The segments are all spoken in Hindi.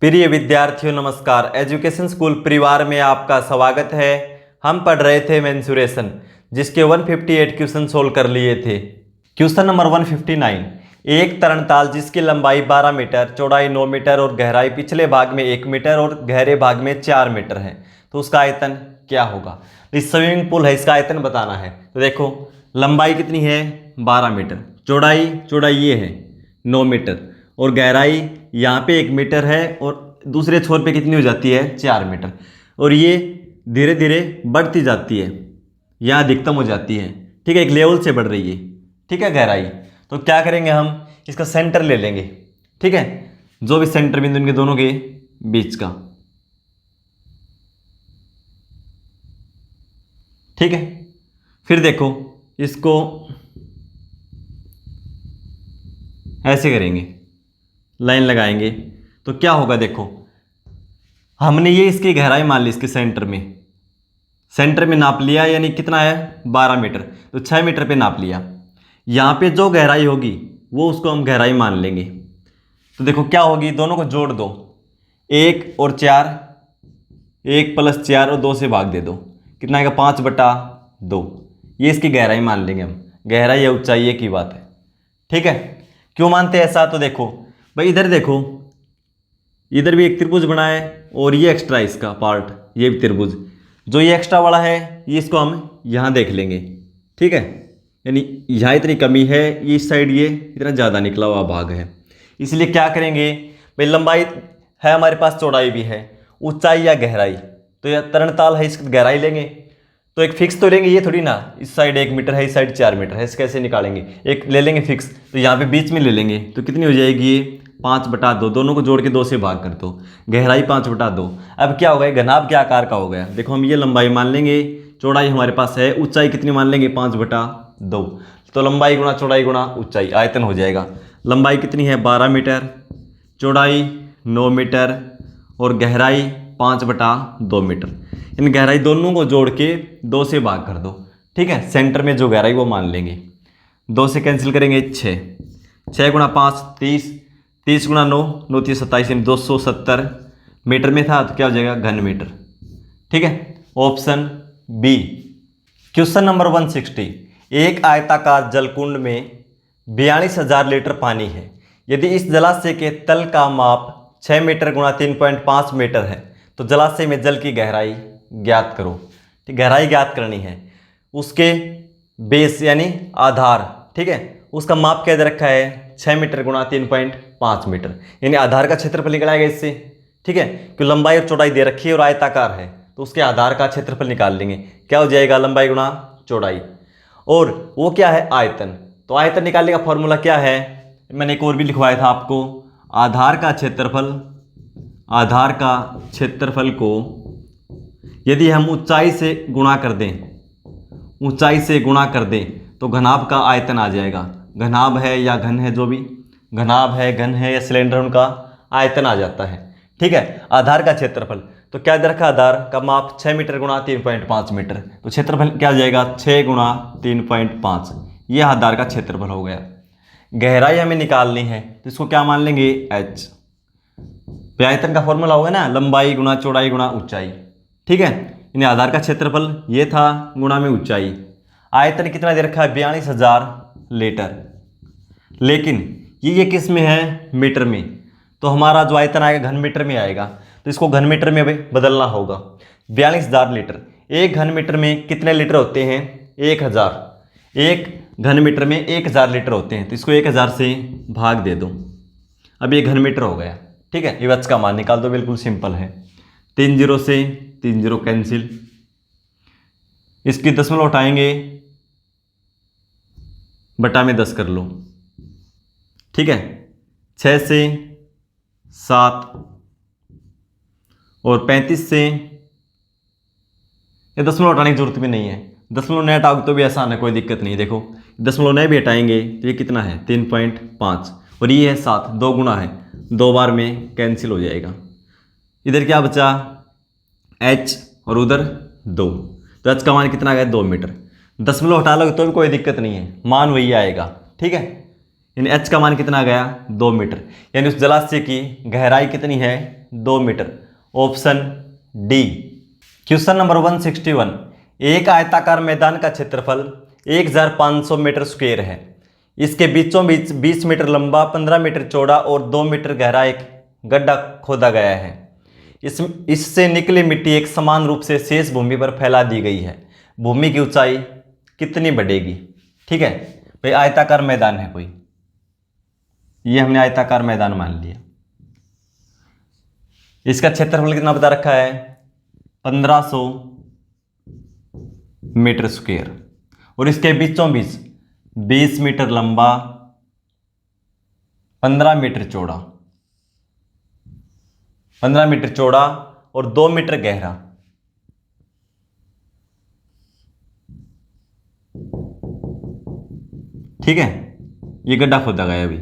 प्रिय विद्यार्थियों नमस्कार। एजुकेशन स्कूल परिवार में आपका स्वागत है। हम पढ़ रहे थे मेंसुरेशन, जिसके 158 क्वेश्चन सोल्व कर लिए थे। क्वेश्चन नंबर 159, एक तरणताल जिसकी लंबाई 12 मीटर, चौड़ाई 9 मीटर और गहराई पिछले भाग में 1 मीटर और गहरे भाग में 4 मीटर है, तो उसका आयतन क्या होगा। इस स्विमिंग पूल है, इसका आयतन बताना है। तो देखो लंबाई कितनी है 12 मीटर, चौड़ाई ये है 9 मीटर और गहराई यहाँ पे 1 मीटर है और दूसरे छोर पे कितनी हो जाती है 4 मीटर, और ये धीरे धीरे बढ़ती जाती है, यहाँ अधिकतम हो जाती है। ठीक है, एक लेवल से बढ़ रही है। ठीक है, गहराई। तो क्या करेंगे हम, इसका सेंटर ले लेंगे। ठीक है, जो भी सेंटर बिंदु इनके दोनों के बीच का। ठीक है, फिर देखो इसको ऐसे करेंगे, लाइन लगाएंगे तो क्या होगा। देखो हमने ये इसकी गहराई मान ली, इसके सेंटर में नाप लिया, यानी कितना है 12 मीटर, तो 6 मीटर पे नाप लिया। यहाँ पे जो गहराई होगी वो उसको हम गहराई मान लेंगे। तो देखो क्या होगी, दोनों को जोड़ दो, 1 और 4, 1 + 4 और 2 से भाग दे दो, कितना आएगा 5/2। ये इसकी गहराई मान लेंगे हम, गहराई या ऊंचाई की बात है। ठीक है, क्यों मानते हैं ऐसा, तो देखो भाई इधर देखो, इधर भी एक त्रिभुज बना है और ये एक्स्ट्रा इसका पार्ट, ये भी त्रिभुज, जो ये एक्स्ट्रा वाला है ये इसको हम यहाँ देख लेंगे। ठीक है, यानी यहाँ इतनी कमी है, ये इस साइड ये इतना ज़्यादा निकला हुआ भाग है। इसलिए क्या करेंगे भाई, लंबाई है हमारे पास, चौड़ाई भी है, ऊंचाई या गहराई, तो यह तरणताल है, इसकी गहराई लेंगे तो एक फिक्स तो लेंगे, ये थोड़ी ना इस साइड 1 मीटर है इस साइड 4 मीटर है, इसे कैसे निकालेंगे, एक ले लेंगे फिक्स, तो यहाँ पे बीच में ले लेंगे, तो कितनी हो जाएगी ये 5/2, दोनों को जोड़ के 2 से भाग कर दो, गहराई 5/2। अब क्या हो गया, घनाभ के आकार का हो गया। देखो हम ये लंबाई मान लेंगे, चौड़ाई हमारे पास है, ऊंचाई कितनी मान लेंगे 5/2, तो लंबाई गुणा चौड़ाई गुणा ऊंचाई, आयतन हो जाएगा। लंबाई कितनी है 12 मीटर, चौड़ाई 9 मीटर और गहराई 5/2 मीटर। इन गहराई दोनों को जोड़ के 2 से भाग कर दो। ठीक है, सेंटर में जो गहराई वो मान लेंगे, 2 से कैंसिल करेंगे 6, 6 × 5 30, 30 × 9 9 3 27, यानी 270 मीटर में था, तो क्या हो जाएगा घन मीटर। ठीक है, ऑप्शन बी। क्वेश्चन नंबर 160, एक आयताकार जलकुंड में 42,000 लीटर पानी है। यदि इस जलाशय के तल का माप 6 मीटर × 3.5 मीटर है, तो जलाशय में जल की गहराई ज्ञात करो। ठीक, गहराई ज्ञात करनी है, उसके बेस यानी आधार। ठीक है, उसका माप क्या दे रखा है 6 मीटर × 3.5 मीटर, यानी आधार का क्षेत्रफल निकल आएगा इससे। ठीक है, क्योंकि लंबाई और चौड़ाई दे रखी है और आयताकार है, तो उसके आधार का क्षेत्रफल निकाल लेंगे, क्या हो जाएगा लंबाई गुणा चौड़ाई, और वो क्या है आयतन। तो आयतन निकालने का फॉर्मूला क्या है, मैंने एक और भी लिखवाया था आपको, आधार का क्षेत्रफल को यदि हम ऊंचाई से गुणा कर दें तो घनाभ का आयतन आ जाएगा। घनाभ है या घन है, जो भी घनाभ है, घन है या सिलेंडर, उनका आयतन आ जाता है। ठीक है, आधार का क्षेत्रफल, तो क्या दे रखा, आधार का माप 6 मीटर × 3.5 मीटर, तो क्षेत्रफल क्या हो जाएगा 6 × 3.5, ये आधार का क्षेत्रफल हो गया। गहराई हमें निकालनी है, तो इसको क्या मान लेंगे h। आयतन का फॉर्मूला होगा ना, लंबाई गुणा चौड़ाई गुणा ऊंचाई। ठीक है, यानी आधार का क्षेत्रफल ये था, गुणा में ऊंचाई। आयतन कितना दे रखा है 42,000 लीटर, लेकिन ये किस में है मीटर में, तो हमारा जो आयतन आएगा घन मीटर में आएगा, तो इसको घन मीटर में बदलना होगा। 42,000 लीटर, एक घन मीटर में कितने लीटर होते हैं 1000, एक घन मीटर में 1000 लीटर होते हैं, तो इसको 1000 से भाग दे दो, अब ये घन मीटर हो गया। ठीक है, ये का मान निकाल दो, बिल्कुल सिंपल है, 3 0 से 3 0 कैंसिल, इसकी दशमलव उठाएंगे, बटा में 10 कर लो। ठीक है, 6 से 7 और 35 से, ये दशमलव हटाने की जरूरत भी नहीं है, दशमलव नहीं हटाओगे तो भी आसान है, कोई दिक्कत नहीं। देखो दशमलव नहीं भी हटाएंगे तो ये कितना है 3.5 और ये है 7, 2 गुना है, 2 बार में कैंसिल हो जाएगा। इधर क्या बचा h और उधर 2, तो h का मान कितना आ गया 2 मीटर। दशमलव हटा लोगे तो भी कोई दिक्कत नहीं है, मान वही आएगा। ठीक है, यानी एच का मान कितना आ गया 2 मीटर। यानी उस जलाशय की गहराई कितनी है 2 metre. Option D. Question number 161। एक आयताकार मैदान का क्षेत्रफल 1500 मीटर स्क्वायर है। इसके बीचों बीच 20 मीटर लंबा, 15 मीटर चौड़ा और 2 मीटर गहरा एक गड्ढा खोदा गया है। इससे निकली मिट्टी एक समान रूप से शेष भूमि पर फैला दी गई है। भूमि की ऊंचाई कितनी बढ़ेगी। ठीक है भाई, आयताकार मैदान है कोई, ये हमने आयताकार मैदान मान लिया। इसका क्षेत्रफल कितना बता रखा है 1500 मीटर स्क्वायर और इसके बीचों बीच 20 मीटर लंबा, 15 मीटर चौड़ा, 15 मीटर चौड़ा और 2 मीटर गहरा। ठीक है, ये गड्ढा खोदा गया अभी।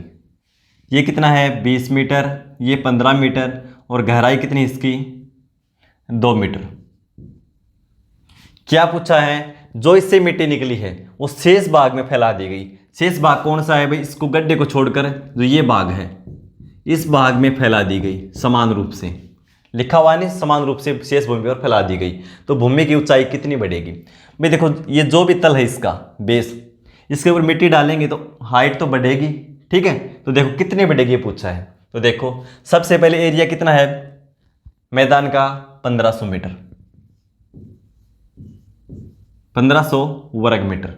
ये कितना है 20 मीटर, ये 15 मीटर और गहराई कितनी इसकी 2 मीटर। क्या पूछा है, जो इससे मिट्टी निकली है वो शेष भाग में फैला दी गई। शेष भाग कौन सा है भाई, इसको गड्ढे को छोड़कर जो ये भाग है इस भाग में फैला दी गई समान रूप से। लिखा हुआ नहीं, समान रूप से शेष भूमि पर फैला दी गई। तो भूमि की ऊंचाई कितनी बढ़ेगी भाई। देखो ये जो भी तल है इसका बेस, इसके ऊपर मिट्टी डालेंगे तो हाइट तो बढ़ेगी। ठीक है, तो देखो कितनी बढ़ेगी ये पूछा है। तो देखो सबसे पहले एरिया कितना है मैदान का 1500 मीटर, 1500 वर्ग मीटर।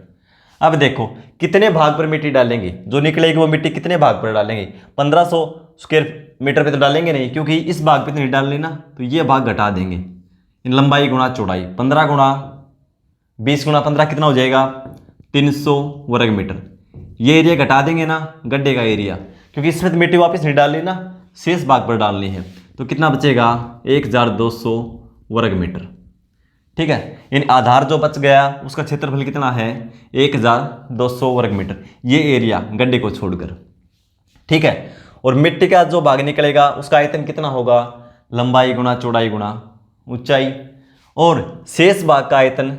अब देखो कितने भाग पर मिट्टी डालेंगे, जो निकलेगी वो मिट्टी कितने भाग पर डालेंगे। 1500 स्क्वायर मीटर पे तो डालेंगे नहीं, क्योंकि इस भाग पे तो नहीं डालनी ना, तो ये भाग घटा देंगे। इन लंबाई गुणा चौड़ाई 15 गुणा 20 गुणा 15 कितना हो जाएगा 300 वर्ग मीटर। ये एरिया घटा देंगे ना गड्ढे का एरिया, क्योंकि इसमें तो मिट्टी वापस नहीं डालनी ना, शेष भाग पर डालनी है। तो कितना बचेगा 1200 वर्ग मीटर। ठीक है, इन आधार जो बच गया उसका क्षेत्रफल कितना है 1200 वर्ग मीटर, ये एरिया गड्ढे को छोड़कर। ठीक है, और मिट्टी का जो भाग निकलेगा उसका आयतन कितना होगा, लंबाई गुणा चौड़ाई गुणा ऊंचाई। और शेष भाग का आयतन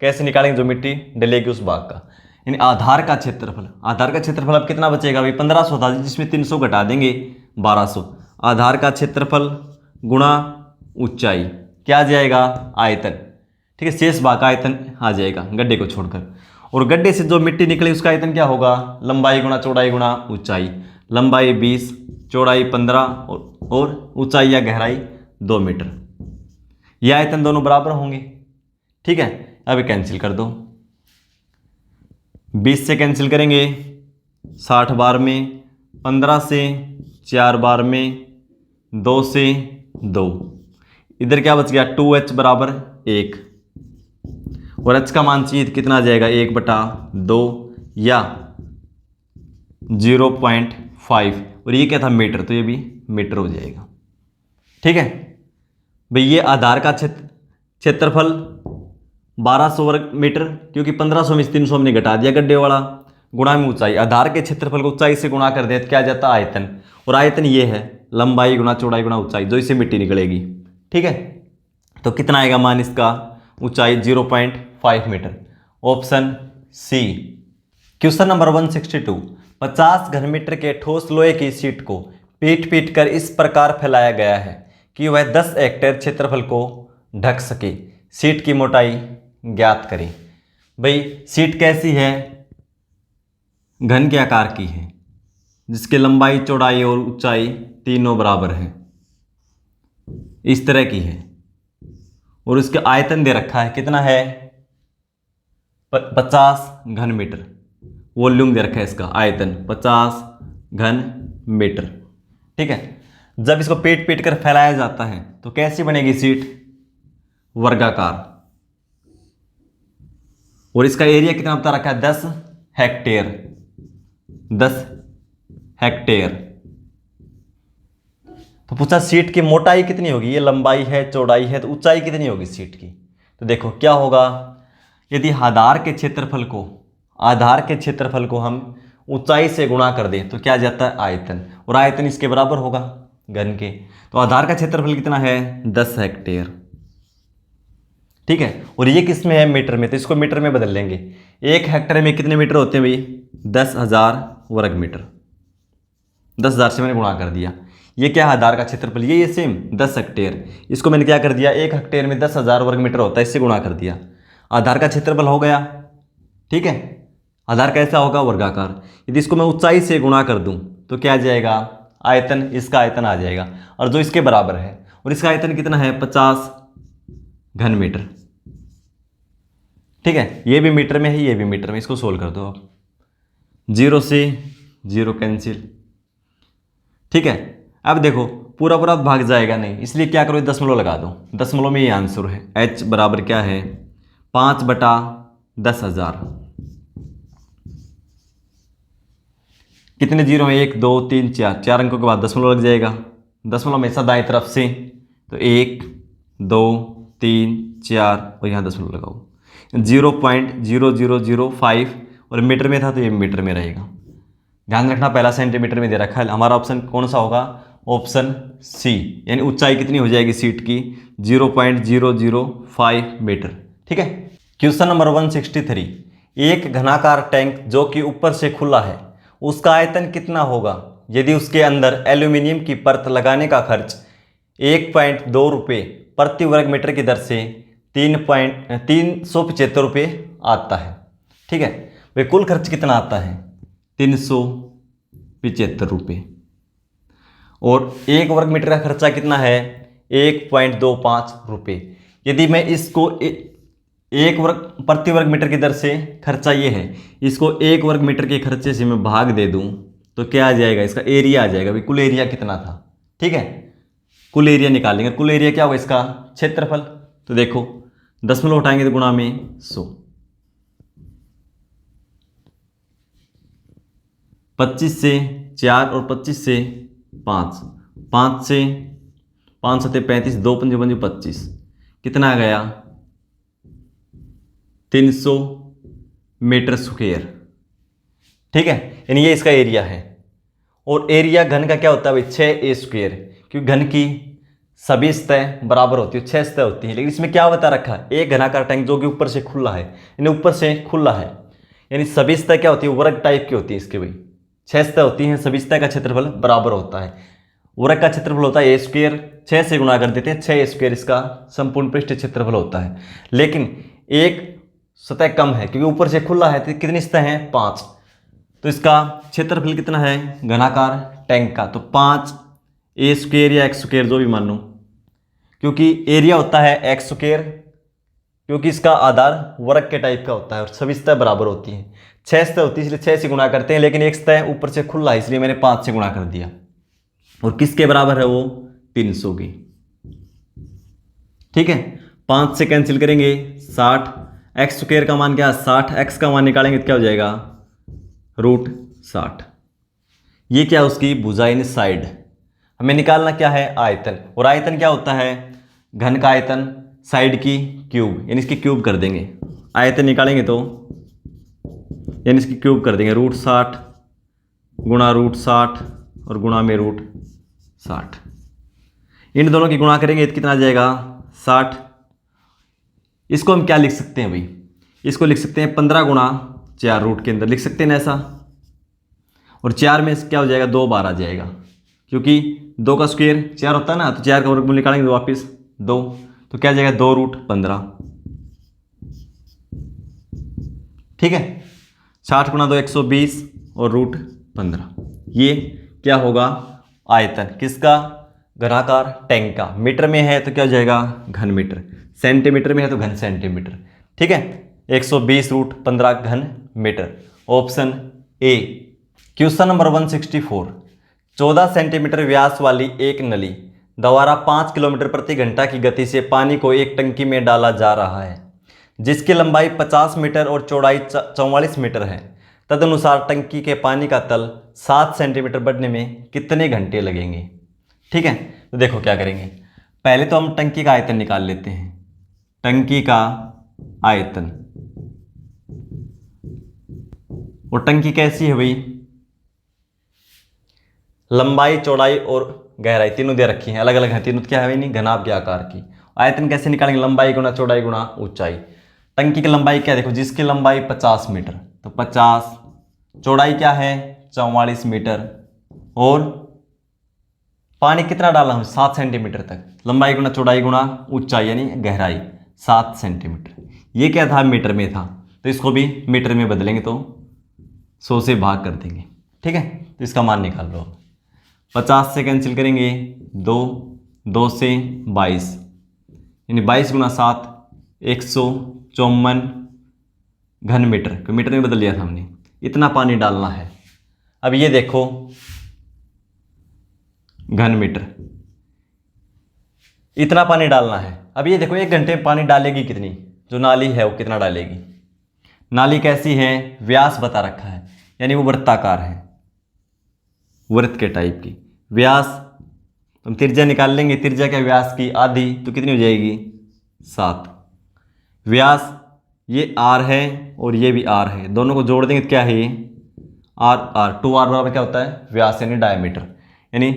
कैसे निकालेंगे, जो मिट्टी डलेगी उस भाग का। इन आधार का क्षेत्रफल, आधार का क्षेत्रफल अब कितना बचेगा भाई 1500 था, जिसमें 300 घटा देंगे 1200। आधार का क्षेत्रफल गुणा ऊंचाई क्या आ जाएगा आयतन। ठीक है, शेष भाग का आयतन आ जाएगा गड्ढे को छोड़कर। और गड्ढे से जो मिट्टी निकली उसका आयतन क्या होगा, लंबाई गुणा चौड़ाई गुणा ऊंचाई। लंबाई 20, चौड़ाई 15 और ऊंचाई या गहराई 2 मीटर। ये आयतन दोनों बराबर होंगे। ठीक है, अब कैंसिल कर दो, 20 से कैंसिल करेंगे 60 बार में, 15 से 4 बार में, 2 से 2। इधर क्या बच गया 2h बराबर 1 और h का मान चाहिए कितना आ जाएगा 1/2 या 0.5 और ये क्या था मीटर, तो ये भी मीटर हो जाएगा। ठीक है भाई, ये आधार का क्षेत्रफल 1200 वर्ग मीटर, क्योंकि 1500 में 300 हमने घटा दिया गड्ढे वाला, गुणा में ऊंचाई। आधार के क्षेत्रफल को ऊंचाई से गुणा कर दे तो क्या जाता है आयतन, और आयतन ये है लंबाई गुणा चौड़ाई गुणा ऊंचाई, जो इससे मिट्टी निकलेगी। ठीक है, तो कितना आएगा मान इसका ऊंचाई 0.5 metre. Option C. Question number 162। 50 घन मीटर के ठोस लोहे की शीट को पीट पीट कर इस प्रकार फैलाया गया है कि वह 10 हेक्टेयर क्षेत्रफल को ढक सके। शीट की मोटाई ज्ञात करें। भाई शीट कैसी है, घन के आकार की है, जिसके लंबाई चौड़ाई और ऊंचाई तीनों बराबर है, इस तरह की है। और उसका आयतन दे रखा है कितना है 50 घन मीटर। वॉल्यूम दे रखा है इसका आयतन 50 घन मीटर। ठीक है, जब इसको पीट पीट कर फैलाया जाता है तो कैसी बनेगी शीट, वर्गाकार। और इसका एरिया कितना बता रखा है 10 हेक्टेयर, 10 हेक्टेयर। तो पूछा शीट की मोटाई कितनी होगी, ये लंबाई है चौड़ाई है, तो ऊंचाई कितनी होगी शीट की। तो देखो क्या होगा, यदि आधार के क्षेत्रफल को हम ऊंचाई से गुणा कर दें तो क्या जाता है आयतन, और आयतन इसके बराबर होगा घन के। तो आधार का क्षेत्रफल कितना है 10 हेक्टेयर। ठीक है, और ये किस में है मीटर में, तो इसको मीटर में बदल लेंगे। 1 हेक्टेयर में कितने मीटर होते हैं भाई 10,000 वर्ग मीटर। 10,000 से मैंने गुणा कर दिया। ये क्या है, आधार का क्षेत्रफल, ये सेम 10 हेक्टेयर। इसको मैंने क्या कर दिया, 1 हेक्टेयर में 10,000 वर्ग मीटर होता है, इससे गुणा कर दिया। आधार का क्षेत्रफल हो गया। ठीक है, आधार कैसा होगा, वर्गाकार। यदि इसको मैं ऊंचाई से गुणा कर दूं तो क्या आ जाएगा, आयतन, इसका आयतन आ जाएगा, और जो इसके बराबर है। और इसका आयतन कितना है, 50 घन मीटर। ठीक है, ये भी मीटर में है, ये भी मीटर में। इसको सोल्व कर दो आप, 0 से 0 कैंसिल। ठीक है, अब देखो पूरा पूरा भाग जाएगा नहीं, इसलिए क्या करो, दशमलव लगा दो। दशमलव में ये आंसर है। h बराबर क्या है, 5/10,000। कितने जीरो हैं, 1 2 3 4, 4 अंकों के बाद दशमलव लग जाएगा। दशमलव हमेशा दाएं तरफ से, तो 1 2 3 4 और यहाँ दशमलव लगाओ। 0.0005 और मीटर में था तो ये मीटर में रहेगा। ध्यान रखना पहला सेंटीमीटर में दे रखा है। हमारा ऑप्शन कौन सा होगा, ऑप्शन सी, यानी ऊंचाई कितनी हो जाएगी सीट की, 0.005 मीटर। ठीक है, क्वेश्चन नंबर 163, एक घनाकार टैंक जो कि ऊपर से खुला है, उसका आयतन कितना होगा यदि उसके अंदर एल्यूमिनियम की परत लगाने का खर्च 1.2 रुपये प्रति वर्ग मीटर की दर से 375 रुपये आता है। ठीक है, वे कुल खर्च कितना आता है, 375 रुपये। और 1 वर्ग मीटर का खर्चा कितना है, 1.25 रुपये। यदि मैं इसको 1 वर्ग प्रति वर्ग मीटर की दर से, खर्चा ये है, इसको 1 वर्ग मीटर के खर्चे से मैं भाग दे दूं तो क्या आ जाएगा, इसका एरिया आ जाएगा। भाई कुल एरिया कितना था, ठीक है, कुल एरिया निकालेंगे। कुल एरिया क्या होगा, इसका क्षेत्रफल। तो देखो दशमलव उठाएंगे तो गुणा में 100, 25 से 4 और 25 से 5, 5 से 5 सत्ते 35, 2 पंजे 25, कितना आ गया, 300 मीटर स्क्वायर। ठीक है, यानी ये इसका एरिया है। और एरिया घन का क्या होता है भाई, 6a स्क्वायर, क्योंकि घन की सभी सतह बराबर होती है, 6 सतह होती है। लेकिन इसमें क्या बता रखा है, एक घनाकार टैंक जो कि ऊपर से खुला है, यानी ऊपर से खुला है, यानी सभी सतह क्या होती है, वर्ग टाइप की होती है इसके भाई। 6 सतह होती हैं, सभी सतह का क्षेत्रफल बराबर होता है। वर्ग का क्षेत्रफल होता है a स्क्वायर, 6 से गुणा कर देते हैं, 6a स्क्वायर इसका संपूर्ण पृष्ठ क्षेत्रफल होता है। लेकिन एक सतह कम है क्योंकि ऊपर से खुला है, तो कितनी सतह है, 5, तो इसका क्षेत्रफल कितना है घनाकार टैंक का, तो 5a स्क्वायर या x स्क्वायर जो भी मान लो, क्योंकि एरिया होता है x स्क्वायर, क्योंकि इसका आधार वर्ग के टाइप का होता है और सभी सतह बराबर होती हैं। 6 सतह होती है इसलिए 6 से गुणा करते हैं, लेकिन एक सतह ऊपर से खुला है इसलिए मैंने 5 से गुणा कर दिया। और किसके बराबर है वो, 300 की। ठीक है, 5 से कैंसिल करेंगे 60, एक्स स्क्वायर का मान क्या है 60, एक्स का मान निकालेंगे तो क्या हो जाएगा, √60। ये क्या है, उसकी भुजा यानी साइड। हमें निकालना क्या है, आयतन। और आयतन क्या होता है, घन का आयतन साइड की क्यूब, यानी इसकी क्यूब कर देंगे। आयतन निकालेंगे तो यानी इसकी क्यूब कर देंगे, √60 गुणा √60 और गुणा में √60। इन दोनों की गुणा करेंगे तो कितना आ जाएगा, 60। इसको हम क्या लिख सकते हैं भाई, इसको लिख सकते हैं 15 गुणा 4, रूट के अंदर लिख सकते हैं ना ऐसा। और 4 में क्या हो जाएगा, 2 बार आ जाएगा, क्योंकि 2 का स्क्वायर 4 होता है ना, तो 4 का वर्गमूल निकालेंगे तो वापस 2, तो क्या आ जाएगा 2√15। ठीक है, 60 गुणा 2 120 और √15। ये क्या होगा, आयतन किसका, घनाकार टैंक का। मीटर में है तो क्या हो जाएगा, घन मीटर। सेंटीमीटर में है तो घन सेंटीमीटर। ठीक है, 120√15 घन metre, option A. Question number 164, 14 centimetre व्यास वाली एक नली द्वारा 5 किलोमीटर प्रति घंटा की गति से पानी को एक टंकी में डाला जा रहा है, जिसकी लंबाई 50 मीटर और चौड़ाई 44 मीटर है। तदनुसार टंकी के पानी का तल 7 सेंटीमीटर बढ़ने में कितने घंटे लगेंगे। ठीक है, तो देखो क्या करेंगे, पहले तो हम टंकी का आयतन निकाल लेते हैं। टंकी का आयतन, और टंकी कैसी है भाई, लंबाई चौड़ाई और गहराई तीनों दे रखी हैं, अलग अलग हैं तीनों, क्या है भाई, नहीं घनाभ के आकार की। आयतन कैसे निकालेंगे, लंबाई गुणा चौड़ाई गुणा ऊंचाई। टंकी की लंबाई क्या, देखो जिसकी लंबाई 50 मीटर, तो 50, चौड़ाई क्या है 44 मीटर। और पानी कितना डाला हूँ 7 सेंटीमीटर तक, लंबाई गुना चौड़ाई गुना ऊंचाई यानी गहराई 7 सेंटीमीटर। ये क्या था, मीटर में था, तो इसको भी मीटर में बदलेंगे तो 100 से भाग कर देंगे। ठीक है, तो इसका मान निकाल लो। 50 से कैंसिल करेंगे 2 से 22 यानी 22 गुना 7 154 घन मीटर, तो मीटर में बदल लिया था हमने। इतना पानी डालना है। अब ये देखो घन मीटर, इतना पानी डालना है। अब ये देखो 1 घंटे में पानी डालेगी कितनी, जो नाली है वो कितना डालेगी। नाली कैसी है, व्यास बता रखा है यानी वो वृत्ताकार है, वृत्त के टाइप की। व्यास हम त्रिज्या निकाल लेंगे, त्रिज्या के व्यास की आधी तो कितनी हो जाएगी 7। व्यास ये r है और ये भी r है, दोनों को जोड़ देंगे तो क्या है ये r 2r बराबर क्या होता है व्यास यानी डायमीटर, यानी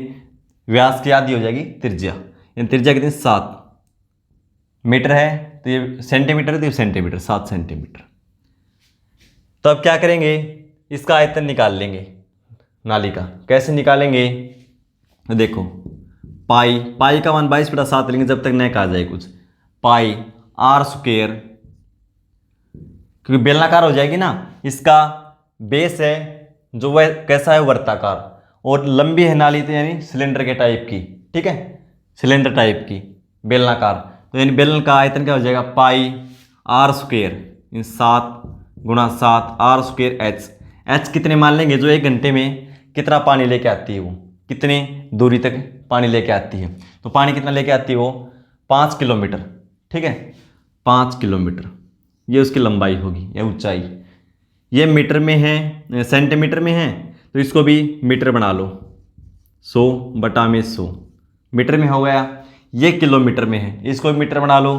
व्यास की आधी हो जाएगी त्रिज्या, यानी त्रिज्या कितनी 7 मीटर है, तो ये सेंटीमीटर है तो ये सेंटीमीटर 7 सेंटीमीटर। तो अब क्या करेंगे, इसका आयतन निकाल लेंगे नाली का। कैसे निकालेंगे, तो देखो पाई का मान 22/7 लेंगे जब तक न कहा जाए कुछ। पाई r², क्योंकि बेलनाकार हो जाएगी ना, इसका बेस है जो वह कैसा है वर्ताकार, और लंबी है नाली तो यानी सिलेंडर के टाइप की। ठीक है, सिलेंडर टाइप की बेलनाकार, तो यानी बेलन का आयतन क्या हो जाएगा पाई r² 7 गुणा 7 r² h कितने मान लेंगे, जो 1 घंटे में कितना पानी लेके आती है, वो कितनी दूरी तक पानी लेके आती है। तो पानी कितना लेके आती है वो 5 किलोमीटर। ठीक है, 5 किलोमीटर ये उसकी लंबाई होगी या ऊंचाई। ये मीटर में है, सेंटीमीटर में है, तो इसको भी मीटर बना लो, 100/100 मीटर में हो गया। ये किलोमीटर में है, इसको भी मीटर बना लो,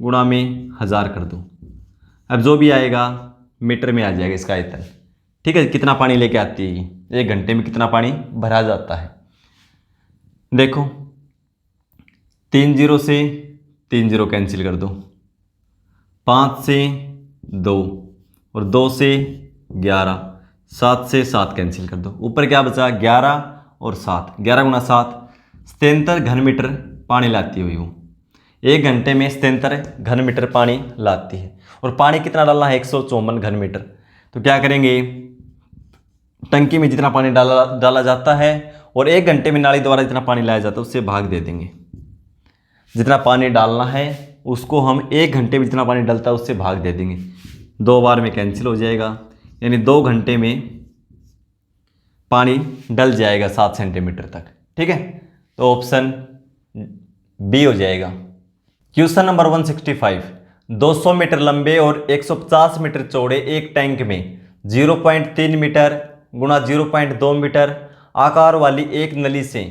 गुणा में 1000 कर दो। अब जो भी आएगा मीटर में आ जाएगा इसका आयतन। ठीक है, कितना पानी लेके आती है ये, 1 घंटे में कितना पानी भरा जाता है। देखो 3 0 से 3 0 कैंसिल कर दो, 5 से 2 और 2 से 11, 7 से 7 कैंसिल कर दो। ऊपर क्या बचा 11 और 7, 11 गुना 7 77 घन मीटर पानी लाती हुई वो 1 घंटे में 77 घन मीटर पानी लाती है। और पानी कितना डालना है 154 घन मीटर। तो क्या करेंगे, टंकी में जितना पानी डाला जाता है और 1 घंटे में नाली द्वारा जितना पानी लाया जाता है उससे भाग दे देंगे। जितना पानी डालना है उसको हम 1 घंटे में जितना पानी डलता है उससे भाग दे देंगे। 2 बार में कैंसिल हो जाएगा, यानी 2 घंटे में पानी डल जाएगा 7 सेंटीमीटर तक। ठीक है, तो ऑप्शन बी हो जाएगा। क्वेश्चन नंबर 165, 200 मीटर लंबे और 150 मीटर चौड़े एक टैंक में 0.3 मीटर गुणा 0.2 मीटर आकार वाली एक नली से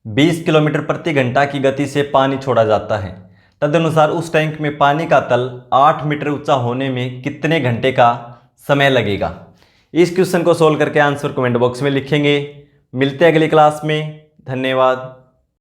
20 किलोमीटर प्रति घंटा की गति से पानी छोड़ा जाता है। तदनुसार उस टैंक में पानी का तल 8 मीटर ऊंचा होने में कितने घंटे का समय लगेगा। इस क्वेश्चन को सोल्व करके आंसर कमेंट बॉक्स में लिखेंगे। मिलते हैं अगली क्लास में, धन्यवाद।